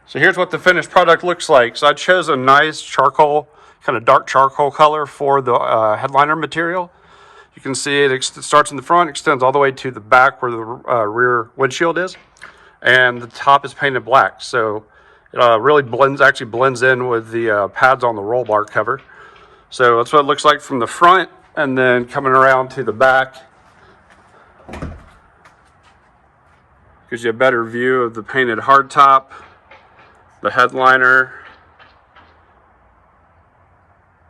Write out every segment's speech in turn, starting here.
So here's what the finished product looks like. So I chose a nice charcoal, kind of dark charcoal color for the headliner material. You can see it starts in the front, extends all the way to the back where the rear windshield is, and the top is painted black. So it really blends in with the pads on the roll bar cover. So that's what it looks like from the front, and then coming around to the back gives you a better view of the painted hardtop, the headliner,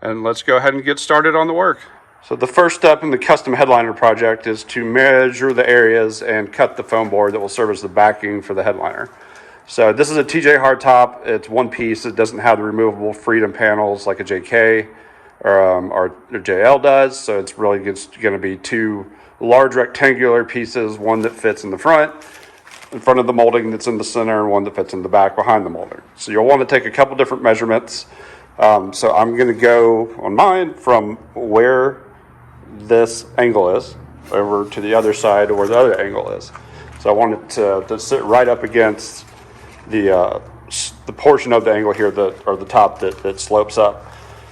and let's go ahead and get started on the work. So the first step in the custom headliner project is to measure the areas and cut the foam board that will serve as the backing for the headliner. So this is a TJ hardtop. It's one piece. It doesn't have the removable freedom panels like a JK or JL does. So it's really going to be two large rectangular pieces, one that fits in the front of the molding that's in the center, and one that fits in the back behind the molding. So you'll want to take a couple different measurements. So I'm going to go on mine from where this angle is over to the other side where the other angle is. So I want it to sit right up against the portion of the angle here or the top that slopes up.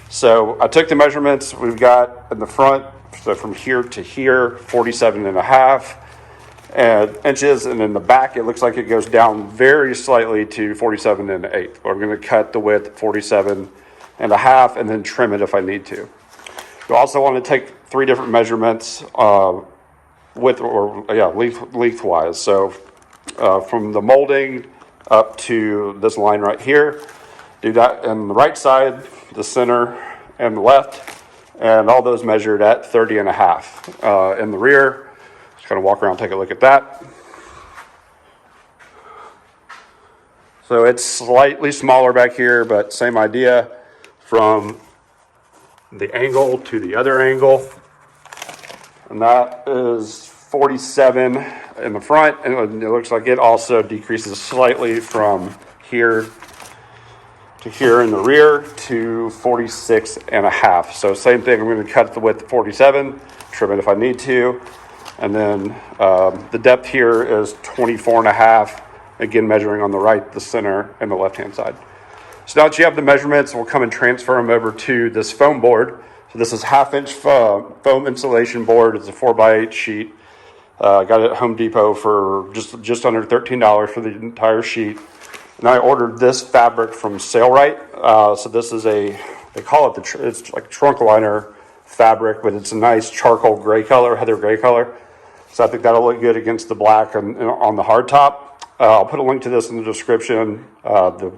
So I took the measurements we've got in the front, so from here to here, 47.5 inches, and in the back it looks like it goes down very slightly to 47.1. We're going to cut the width 47.5 and then trim it if I need to. You also want to take 3 different measurements lengthwise. So from the molding up to this line right here, do that on the right side, the center, and the left, and all those measured at 30.5. In the rear, just kind of walk around, take a look at that. So it's slightly smaller back here, but same idea from the angle to the other angle, and that is 47 in the front, and it looks like it also decreases slightly from here to here in the rear to 46.5. So same thing, I'm going to cut the width at 47, trim it if I need to, and then the depth here is 24.5, again measuring on the right, the center, and the left-hand side. So now that you have the measurements, we'll come and transfer them over to this foam board. So this is 1/2-inch foam insulation board. It's a 4x8 sheet. I got it at Home Depot for just under $13 for the entire sheet. And I ordered this fabric from Sailrite. So this is they call it it's like trunk liner fabric, but it's a nice charcoal gray color, heather gray color. So I think that'll look good against the black on the hardtop. I'll put a link to this in the description. The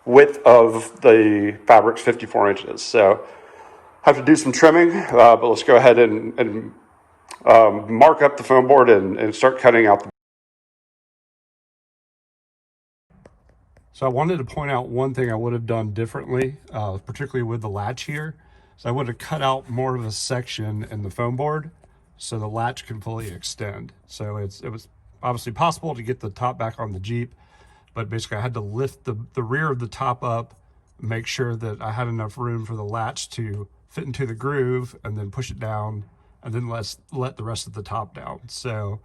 width of the fabric's 54 inches. So I have to do some trimming, but let's go ahead and mark up the foam board and start cutting out. So I wanted to point out one thing I would have done differently, particularly with the latch here. So I would have cut out more of a section in the foam board so the latch can fully extend. So it was obviously possible to get the top back on the Jeep, but basically I had to lift the rear of the top up, make sure that I had enough room for the latch to fit into the groove, and then push it down, and then let the rest of the top down. So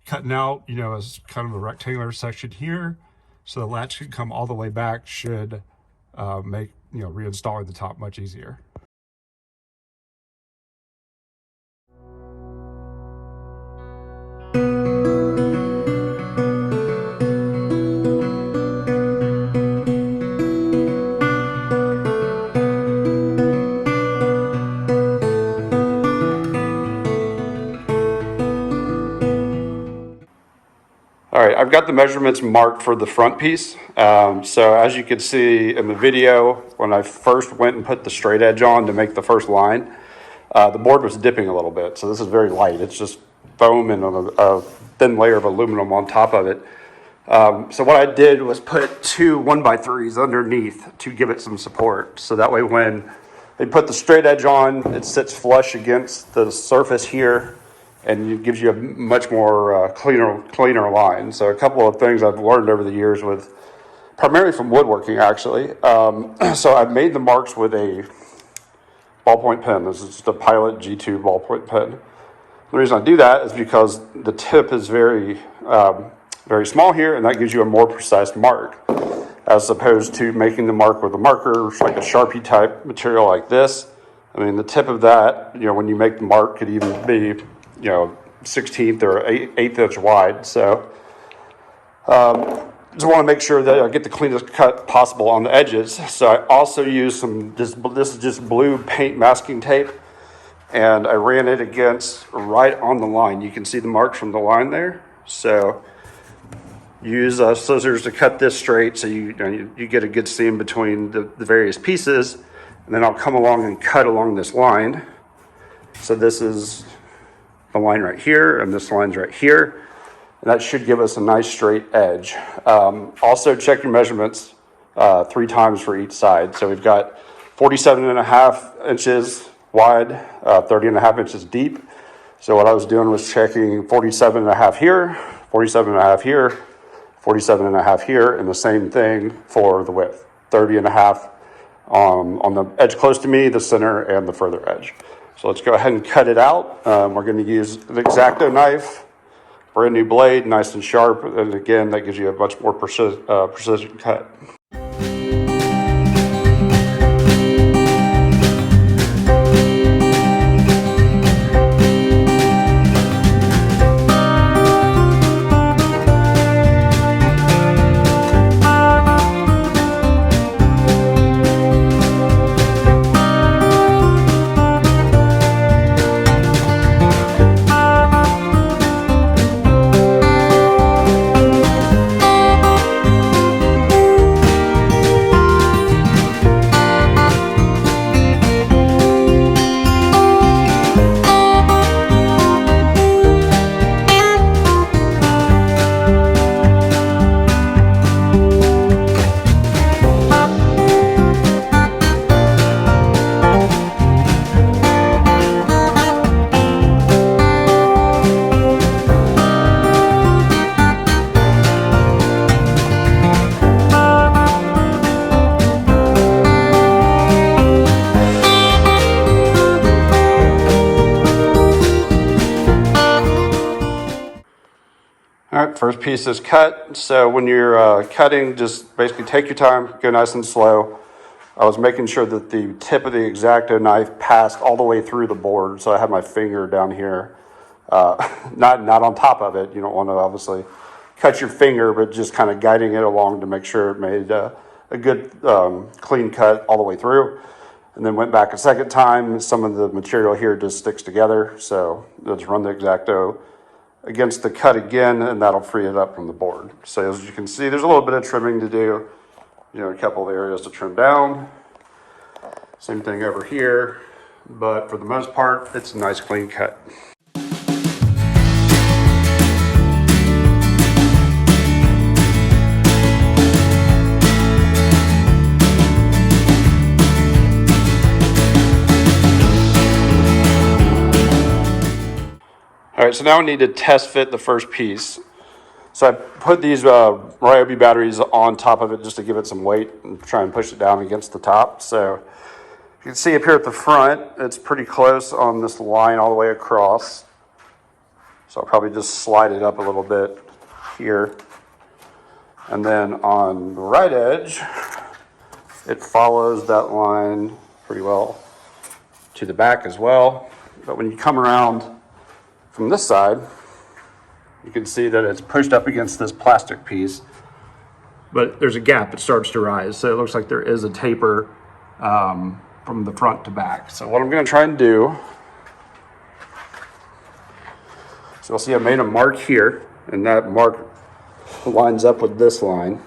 cutting out, as kind of a rectangular section here, so the latch can come all the way back should make, reinstalling the top much easier. All right, I've got the measurements marked for the front piece. So as you can see in the video, when I first went and put the straight edge on to make the first line, the board was dipping a little bit. So this is very light. It's just foam and a thin layer of aluminum on top of it. So what I did was put 2 1x3s underneath to give it some support. So that way when they put the straight edge on, it sits flush against the surface here, and it gives you a much more cleaner line. So a couple of things I've learned over the years primarily from woodworking actually. So I've made the marks with a ballpoint pen. This is just a Pilot G2 ballpoint pen. The reason I do that is because the tip is very small here, and that gives you a more precise mark. as opposed to making the mark with a marker, like a Sharpie type material like this. I mean, the tip of that, when you make the mark, could even be, 16th or 8th inch wide. So just want to make sure that I get the cleanest cut possible on the edges. So I also use this is just blue paint masking tape, and I ran it against right on the line. You can see the marks from the line there. So use scissors to cut this straight so you get a good seam between the various pieces, and then I'll come along and cut along this line. So this is the line right here, and this line's right here, and that should give us a nice straight edge. Also check your measurements 3 times for each side. So we've got 47.5 inches wide, 30.5 inches deep. So what I was doing was checking 47.5 here, 47.5 here, 47.5 here, and the same thing for the width, 30.5 on the edge close to me, the center, and the further edge. So let's go ahead and cut it out. We're going to use an X-Acto knife, brand new blade, nice and sharp, and again, that gives you a much more precision cut. All right, first piece is cut. So when you're cutting, just basically take your time, go nice and slow. I was making sure that the tip of the X-Acto knife passed all the way through the board. So I have my finger down here, not on top of it. You don't want to obviously cut your finger, but just kind of guiding it along to make sure it made a good clean cut all the way through. And then went back a second time. Some of the material here just sticks together. So let's run the X-Acto against the cut again, and that'll free it up from the board. So as you can see, there's a little bit of trimming to do, a couple of areas to trim down. Same thing over here, but for the most part, it's a nice clean cut. All right, so now we need to test fit the first piece. So I put these Ryobi batteries on top of it just to give it some weight and try and push it down against the top. So you can see up here at the front, it's pretty close on this line all the way across. So I'll probably just slide it up a little bit here. And then on the right edge, it follows that line pretty well to the back as well. But when you come around from this side, you can see that it's pushed up against this plastic piece, but there's a gap that starts to rise. So it looks like there is a taper from the front to back. So what I'm going to try and do, so you'll see I made a mark here, and that mark lines up with this line.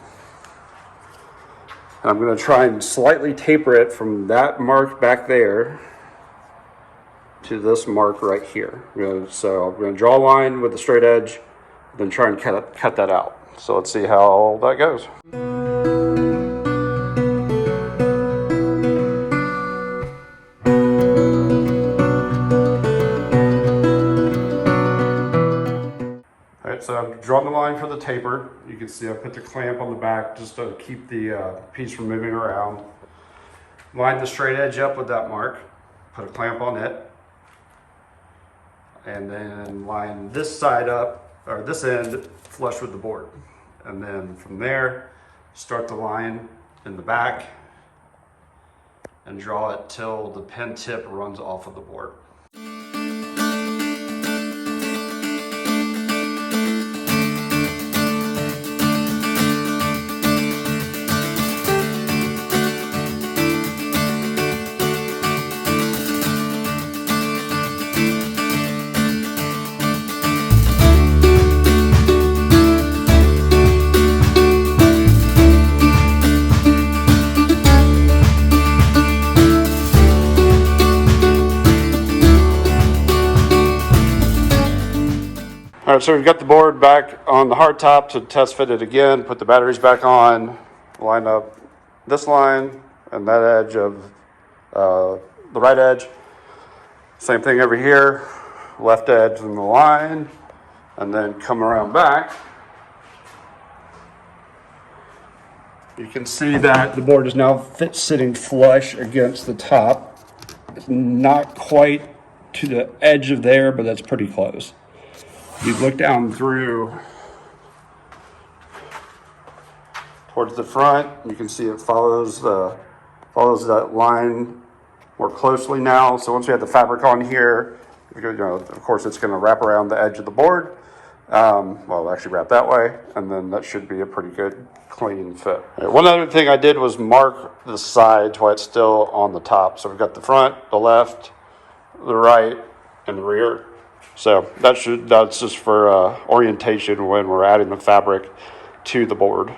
And I'm going to try and slightly taper it from that mark back there to this mark right here. So I'm going to draw a line with a straight edge, then try and cut that out. So let's see how that goes. All right, so I've drawn the line for the taper. You can see I put the clamp on the back just to keep the piece from moving around. Line the straight edge up with that mark, put a clamp on it, and then line this side up, or this end flush with the board. And then from there, start the line in the back and draw it till the pin tip runs off of the board. All right, so we've got the board back on the hardtop to test fit it again, put the batteries back on, line up this line and that edge of the right edge. Same thing over here, left edge in the line, and then come around back. You can see that the board is now sitting flush against the top. It's not quite to the edge of there, but that's pretty close. You look down through towards the front, you can see it follows that line more closely now. So once we have the fabric on here, of course it's going to wrap around the edge of the board. Well, actually wrap that way, and then that should be a pretty good clean fit. Right, one other thing I did was mark the sides while it's still on the top. So we've got the front, the left, the right, and the rear. So that's just for orientation when we're adding the fabric to the board.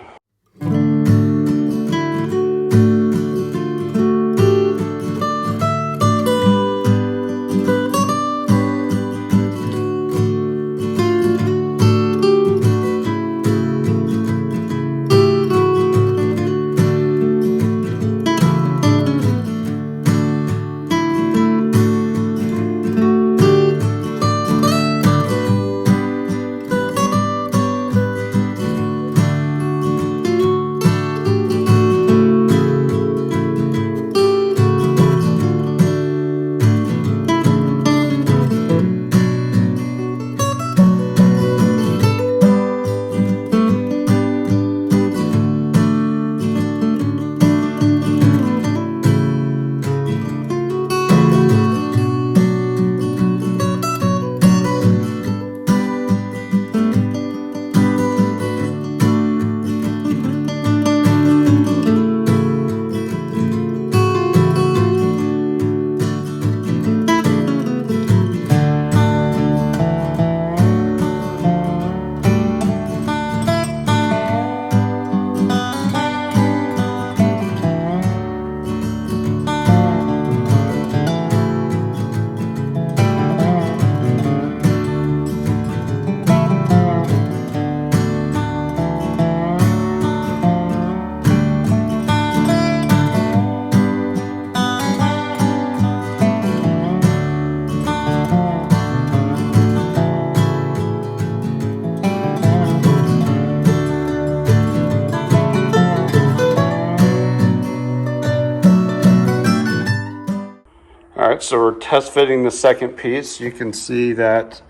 All right, so we're test fitting the second piece. You can see that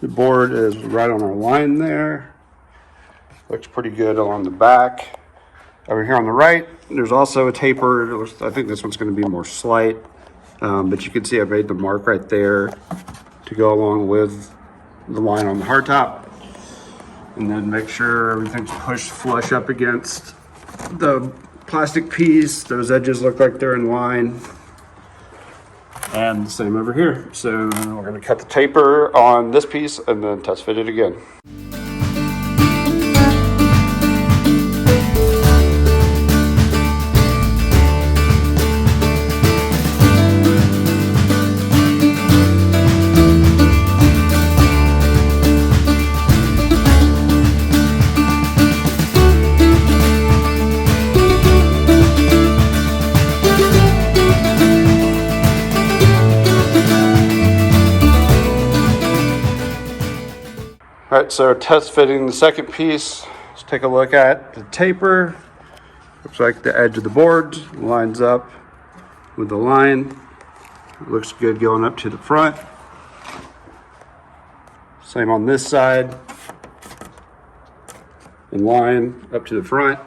the board is right on our line there. Looks pretty good along the back. Over here on the right, there's also a taper. I think this one's going to be more slight, but you can see I made the mark right there to go along with the line on the hardtop. And then make sure everything's pushed flush up against the plastic piece. Those edges look like they're in line. And the same over here. So we're going to cut the taper on this piece and then test fit it again. All right, so test fitting the second piece. Let's take a look at the taper. Looks like the edge of the board lines up with the line. It looks good going up to the front. Same on this side. In line up to the front.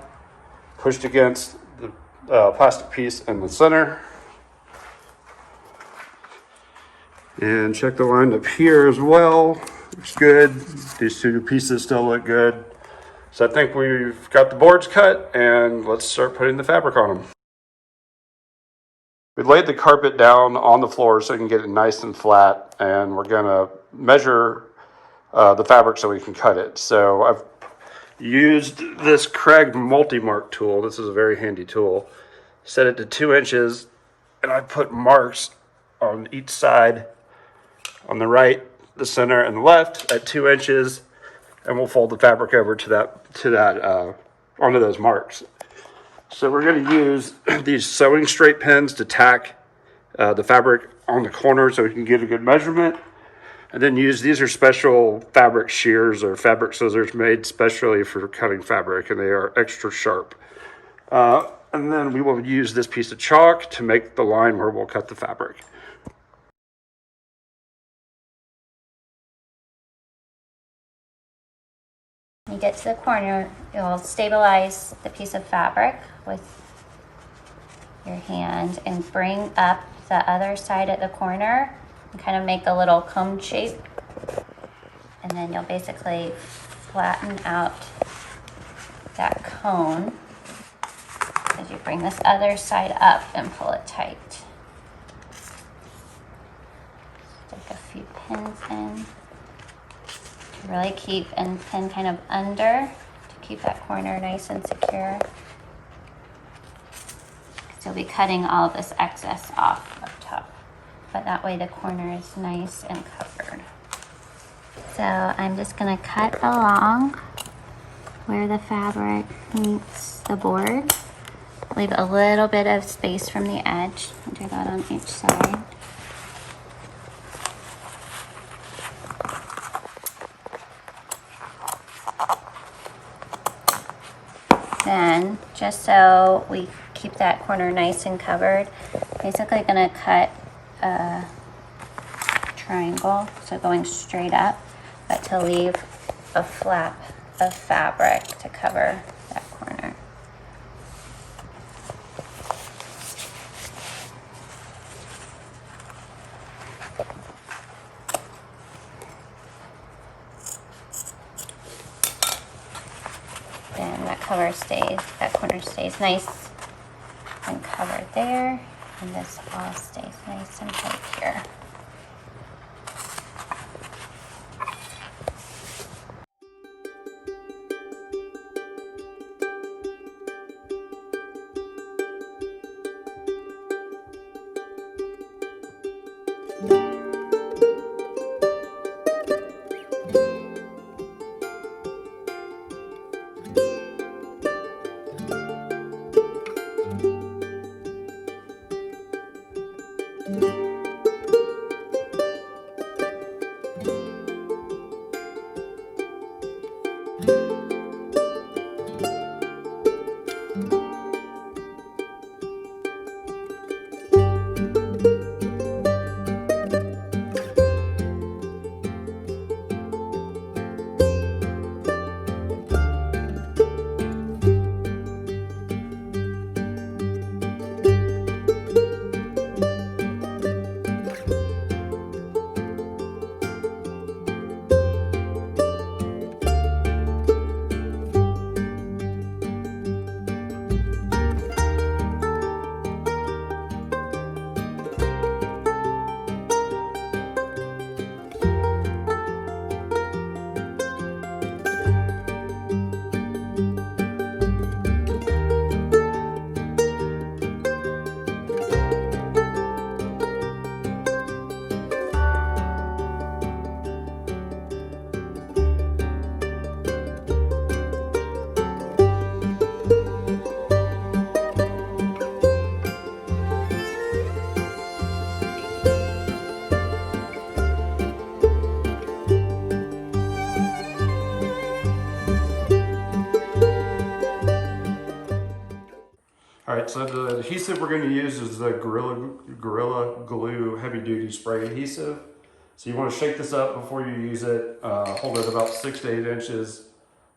pushed against the plastic piece in the center. And check the line up here as well. Looks good. These two pieces still look good. So I think we've got the boards cut, and let's start putting the fabric on them. We laid the carpet down on the floor so we can get it nice and flat, and we're gonna measure the fabric so we can cut it. So I've used this Craig multi-mark tool. This is a very handy tool. Set it to 2 inches, and I put marks on each side, on the right, the center, and the left at 2 inches, and we'll fold the fabric over to onto those marks. So we're going to use these sewing straight pins to tack the fabric on the corner so we can get a good measurement. And then these are special fabric shears or fabric scissors made specially for cutting fabric, and they are extra sharp. And then we will use this piece of chalk to make the line where we'll cut the fabric. When you get to the corner, you'll stabilize the piece of fabric with your hand and bring up the other side at the corner and kind of make a little cone shape. And then you'll basically flatten out that cone as you bring this other side up and pull it tight. Stick a few pins in. Really keep and pin kind of under to keep that corner nice and secure. So you'll be cutting all of this excess off up top, but that way the corner is nice and covered. So I'm just gonna cut along where the fabric meets the board. Leave a little bit of space from the edge. I'll do that on each side. Then, just so we keep that corner nice and covered, basically gonna cut a triangle, so going straight up, but to leave a flap of fabric to cover that corner. And that corner stays nice and covered there, and this all stays nice and tight here. All right, so the adhesive we're going to use is the Gorilla Glue Heavy Duty Spray Adhesive. So you want to shake this up before you use it. Hold it about 6 to 8 inches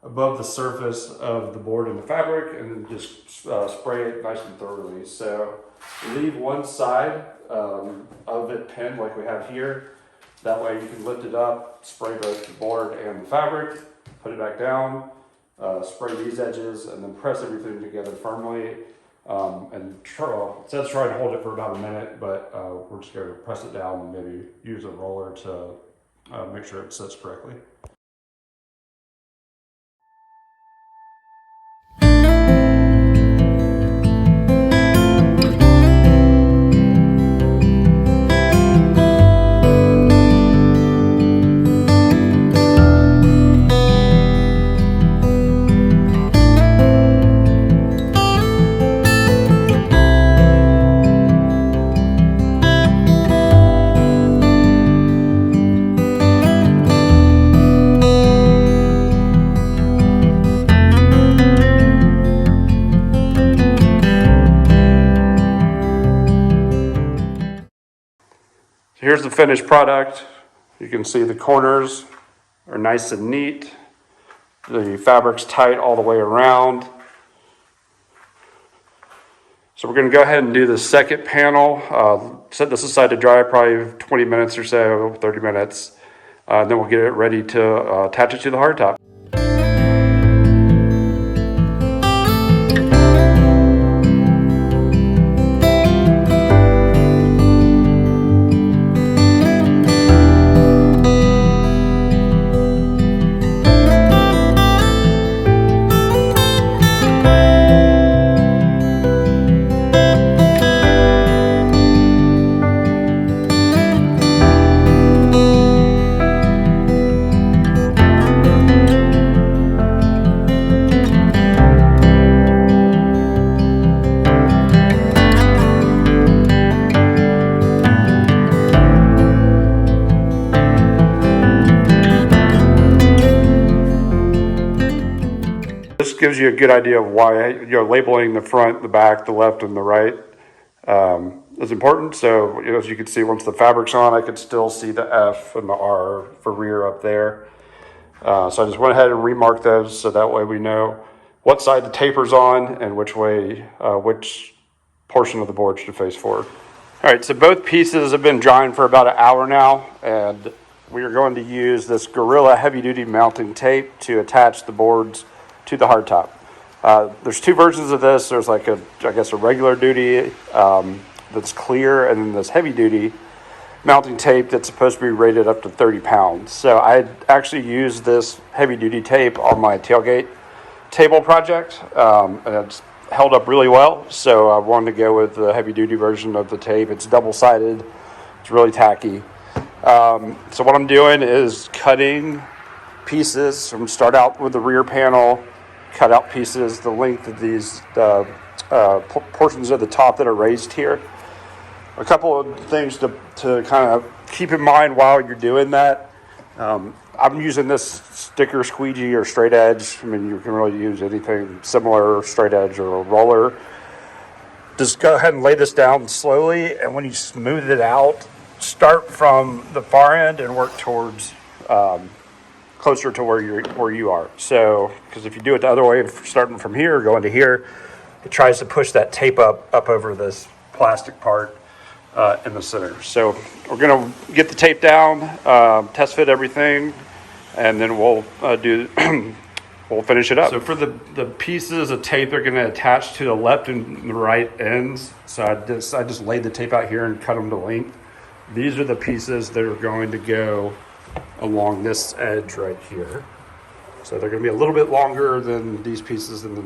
above the surface of the board and the fabric, and then just spray it nice and thoroughly. So leave one side of it pinned like we have here. That way you can lift it up, spray both the board and the fabric, put it back down, spray these edges, and then press everything together firmly. And it says try and hold it for about a minute, but we're just going to press it down and maybe use a roller to make sure it sits correctly. Here's the finished product. You can see the corners are nice and neat. The fabric's tight all the way around. So we're going to go ahead and do the second panel. Set this aside to dry probably 20 minutes or so, 30 minutes. Then we'll get it ready to attach it to the hardtop. This gives you a good idea of why labeling the front, the back, the left, and the right is important. So as you can see, once the fabric's on, I could still see the F and the R for rear up there. So I just went ahead and remarked those so that way we know what side the taper's on and which way, which portion of the board should face forward. All right, so both pieces have been drying for about an hour now, and we are going to use this Gorilla heavy-duty mounting tape to attach the boards to the hardtop. There's two versions of this. There's like a regular duty that's clear, and then this heavy duty mounting tape that's supposed to be rated up to 30 pounds. So I actually used this heavy duty tape on my tailgate table project, and it's held up really well. So I wanted to go with the heavy duty version of the tape. It's double-sided. It's really tacky. So what I'm doing is cutting pieces. I'm start out with the rear panel, cut out pieces the length of these portions of the top that are raised here. A couple of things to kind of keep in mind while you're doing that. I'm using this sticker squeegee or straight edge. I mean, you can really use anything similar, straight edge or a roller. Just go ahead and lay this down slowly, and when you smooth it out, start from the far end and work towards closer to where you are. So, because if you do it the other way, starting from here, going to here, it tries to push that tape up over this plastic part in the center. So we're going to get the tape down, test fit everything, and then we'll we'll finish it up. So for the pieces of tape, they're going to attach to the left and the right ends. So I just laid the tape out here and cut them to length. These are the pieces that are going to go along this edge right here. So they're going to be a little bit longer than these pieces that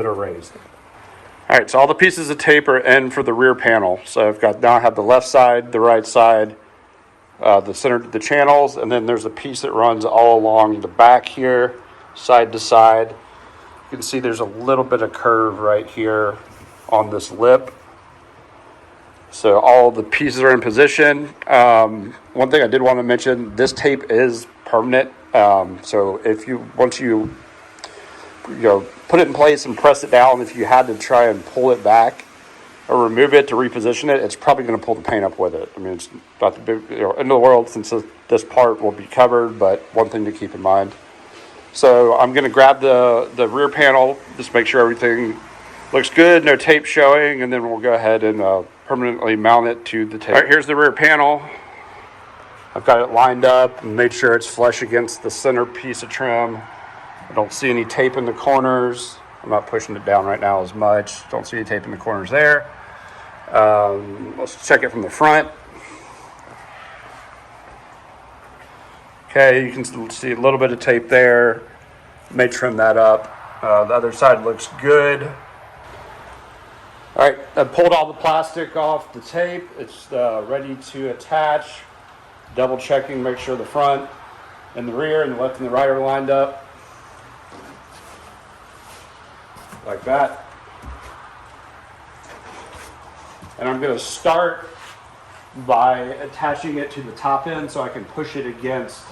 are raised. All right, so all the pieces of tape are in for the rear panel. So now I have the left side, the right side, the center, the channels, and then there's a piece that runs all along the back here, side to side. You can see there's a little bit of curve right here on this lip. So all the pieces are in position. One thing I did want to mention, this tape is permanent. So if once you put it in place and press it down, if you had to try and pull it back or remove it to reposition it, it's probably going to pull the paint up with it. I mean, it's not the big end of the world since this part will be covered, but one thing to keep in mind. So I'm gonna grab the rear panel, just make sure everything looks good, no tape showing, and then we'll go ahead and permanently mount it to the tape. All right, here's the rear panel. I've got it lined up and made sure it's flush against the center piece of trim. I don't see any tape in the corners. I'm not pushing it down right now as much. Don't see any tape in the corners there. Let's check it from the front. Okay, you can see a little bit of tape there. May trim that up. The other side looks good. All right, I pulled all the plastic off the tape. It's ready to attach. Double checking, make sure the front and the rear and the left and the right are lined up. Like that. And I'm going to start by attaching it to the top end so I can push it against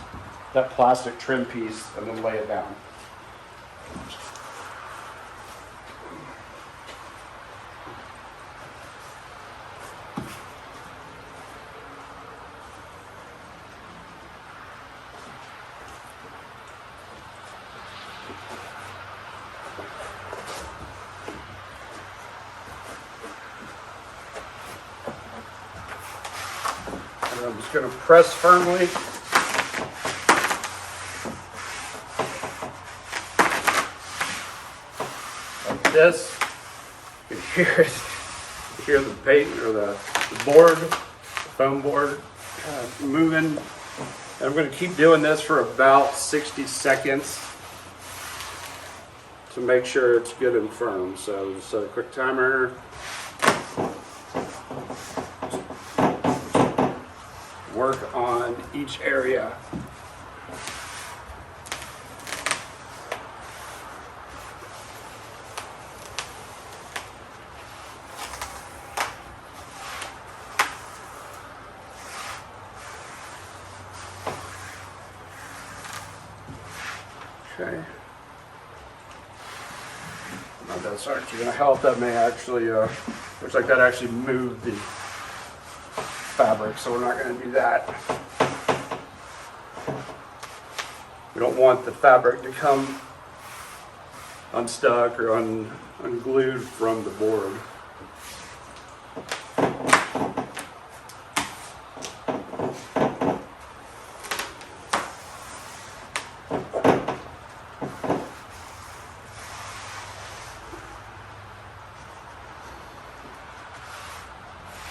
that plastic trim piece and then lay it down. And I'm just going to press firmly. Like this. You can hear it. You hear the paint or the board, the foam board moving. And I'm going to keep doing this for about 60 seconds to make sure it's good and firm. So just a quick timer. Work on each area. Okay. Now that's actually going to help. That may actually, looks like that actually moved the fabric, so we're not going to do that. We don't want the fabric to come unstuck or unglued from the board.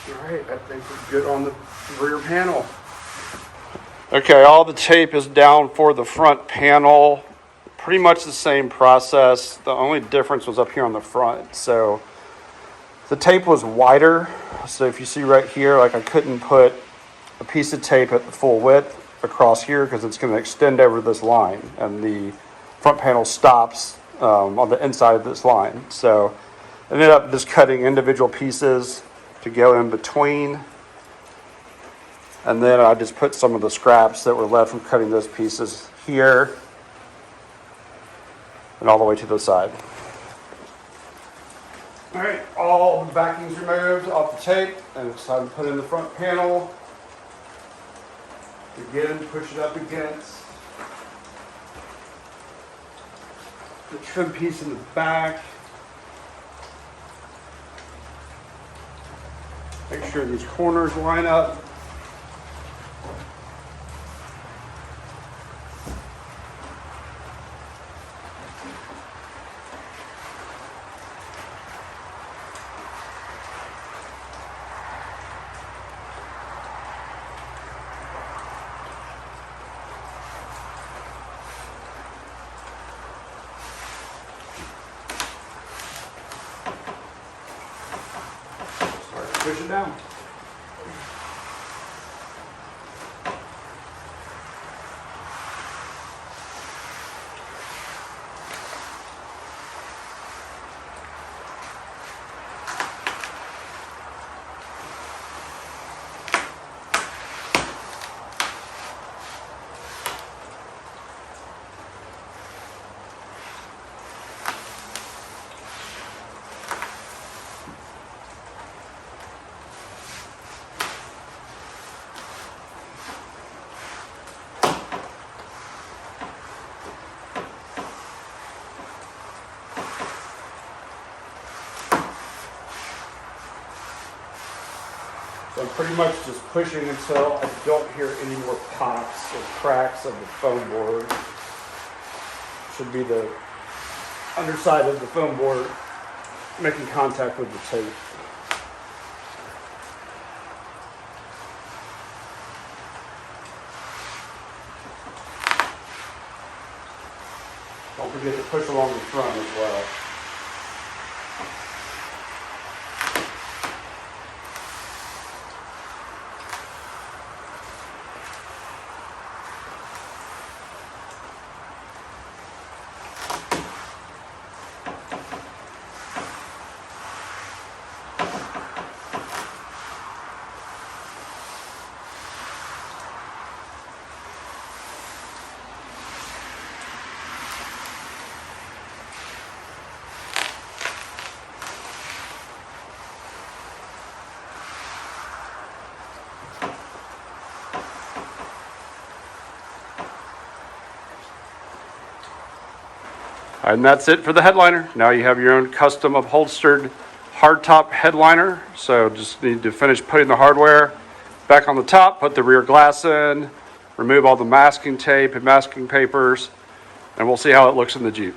All right, I think we're good on the rear panel. Okay, all the tape is down for the front panel. Pretty much the same process. The only difference was up here on the front. So the tape was wider. So if you see right here, like I couldn't put a piece of tape at the full width across here because it's going to extend over this line. And the front panel stops on the inside of this line. So I ended up just cutting individual pieces to go in between. And then I just put some of the scraps that were left from cutting those pieces here and all the way to the side. All right, all the backings removed off the tape, and it's time to put in the front panel. Again, push it up against the trim piece in the back. Make sure these corners line up. Push it down. So I'm pretty much just pushing until I don't hear any more pops or cracks of the foam board. Should be the underside of the foam board making contact with the tape. Don't forget to push along the front as well. And that's it for the headliner. Now you have your own custom upholstered hardtop headliner. So just need to finish putting the hardware back on the top, put the rear glass in, remove all the masking tape and masking papers, and we'll see how it looks in the Jeep.